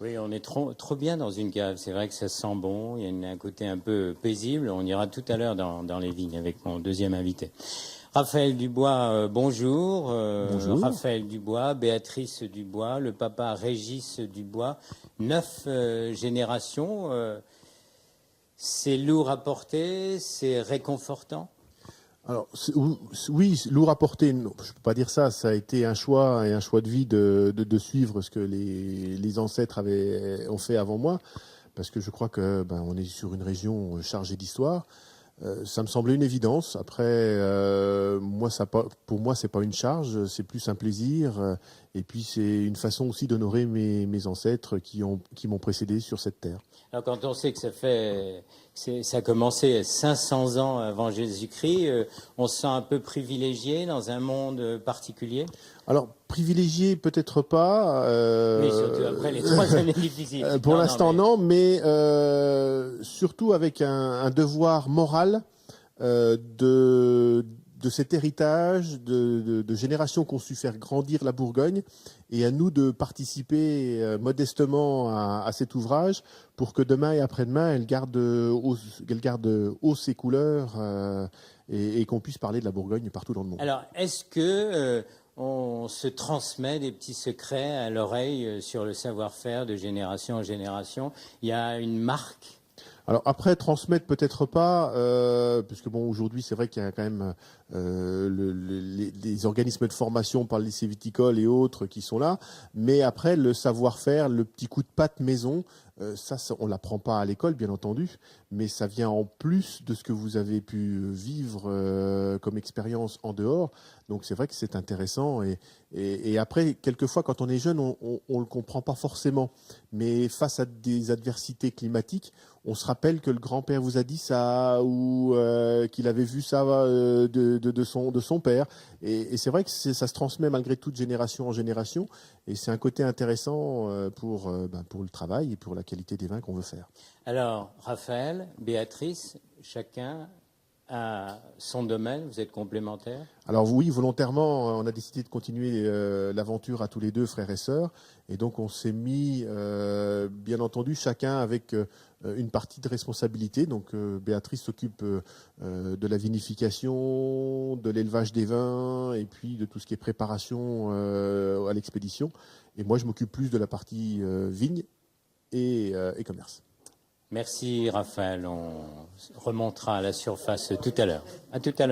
Oui, on est trop bien dans une cave. C'est vrai que ça sent bon. Il y a un côté un peu paisible. On ira tout à l'heure dans les vignes avec mon deuxième invité. Raphaël Dubois, bonjour. Bonjour. Raphaël Dubois, Béatrice Dubois, le papa Régis Dubois. 9 générations. C'est lourd à porter, c'est réconfortant. Alors oui, lourd à porter, non, je peux pas dire ça. Ça a été un choix et un choix de vie de suivre ce que les ancêtres ont fait avant moi, parce que je crois que on est sur une région chargée d'histoire. Ça me semblait une évidence. Après, pour moi, c'est pas une charge, c'est plus un plaisir. Et puis, c'est une façon aussi d'honorer mes ancêtres qui m'ont précédé sur cette terre. Alors, quand on sait que ça a commencé 500 ans avant Jésus-Christ, on se sent un peu privilégié dans un monde particulier. Alors, privilégié, peut-être pas. Oui, surtout après les 3 années difficiles. Pour l'instant, non, mais surtout avec un devoir moral de cet héritage de générations qui ont su faire grandir la Bourgogne, et à nous de participer modestement à cet ouvrage pour que demain et après-demain, elle garde haut ses couleurs et qu'on puisse parler de la Bourgogne partout dans le monde. Alors, est-ce que on se transmet des petits secrets à l'oreille sur le savoir-faire de génération en génération? Il y a une marque? Alors après, transmettre peut-être pas, puisque bon, aujourd'hui c'est vrai qu'il y a quand même les organismes de formation par le lycée viticole et autres qui sont là, mais après le savoir-faire, le petit coup de patte maison, ça on l'apprend pas à l'école bien entendu, mais ça vient en plus de ce que vous avez pu vivre comme expérience en dehors. Donc c'est vrai que c'est intéressant et après quelquefois quand on est jeune on le comprend pas forcément, mais face à des adversités climatiques, on se rappelle que le grand-père vous a dit ça ou qu'il avait vu ça de son père. Et c'est vrai que ça se transmet malgré tout de génération en génération. Et c'est un côté intéressant pour le travail et pour la qualité des vins qu'on veut faire. Alors, Raphaël, Béatrice, chacun a son domaine, vous êtes complémentaires? Alors oui, volontairement, on a décidé de continuer l'aventure à tous les deux, frères et sœurs. Et donc on s'est mis, bien entendu, chacun avec une partie de responsabilité. Donc Béatrice s'occupe de la vinification, de l'élevage des vins et puis de tout ce qui est préparation à l'expédition. Et moi, je m'occupe plus de la partie vigne et commerce. Merci Raphaël, on remontera à la surface tout à l'heure. À tout à l'heure.